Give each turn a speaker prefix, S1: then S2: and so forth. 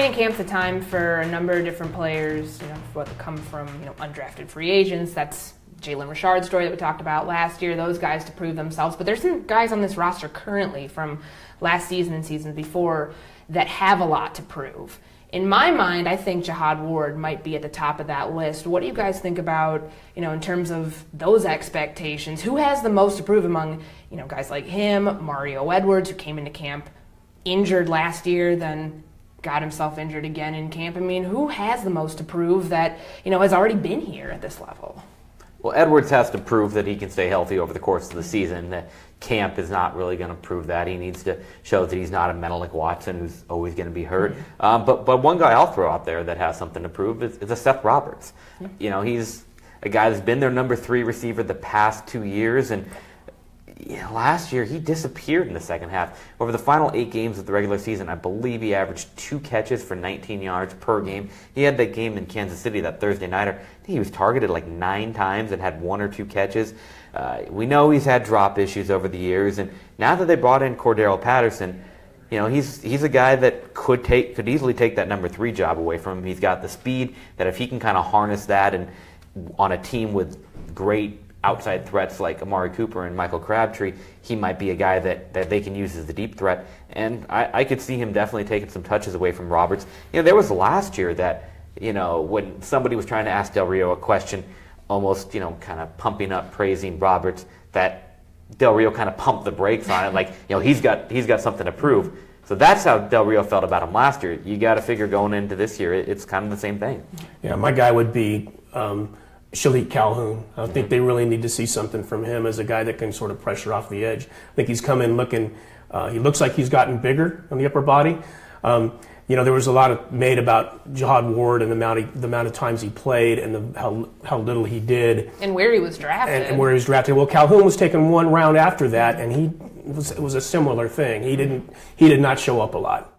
S1: training camp's a time for a number of different players, what come from, undrafted free agents. That's Jalen Richard's story that we talked about last year, those guys to prove themselves. But there's some guys on this roster currently from last season and seasons before that have a lot to prove. In my mind, I think Jihad Ward might be at the top of that list. What do you guys think about, in terms of those expectations? Who has the most to prove among, guys like him, Mario Edwards, who came into camp injured last year, then got himself injured again in camp? I mean, who has the most to prove that, has already been here at this level?
S2: Well, Edwards has to prove that he can stay healthy over the course of the season. That camp is not really going to prove that. He needs to show that he's not a Menelik Watson who's always going to be hurt. But one guy I'll throw out there that has something to prove is a Seth Roberts. He's a guy that's been their number 3 receiver the past 2 years, and last year he disappeared in the second half. Over the final 8 games of the regular season, I believe he averaged 2 catches for 19 yards per game. He had that game in Kansas City, that Thursday nighter. I think he was targeted like 9 times and had 1 or 2 catches. We know he's had drop issues over the years, and now that they brought in Cordero Patterson, he's a guy that could easily take that number 3 job away from him. He's got the speed that if he can kind of harness that, and on a team with great outside threats like Amari Cooper and Michael Crabtree, he might be a guy that they can use as the deep threat. And I could see him definitely taking some touches away from Roberts. There was last year that, when somebody was trying to ask Del Rio a question, almost, kind of pumping up, praising Roberts, that Del Rio kind of pumped the brakes on it, like, he's got something to prove. So that's how Del Rio felt about him last year. You got to figure going into this year, it's kind of the same thing.
S3: Yeah, my guy would be Shalik Calhoun. I think they really need to see something from him as a guy that can sort of pressure off the edge. I think he's come in looking, he looks like he's gotten bigger on the upper body. There was a lot made about Jihad Ward and the amount of times he played and how little he did.
S1: And where he was drafted.
S3: And where he was drafted. Well, Calhoun was taken 1 round after that, and it was a similar thing. He did not show up a lot.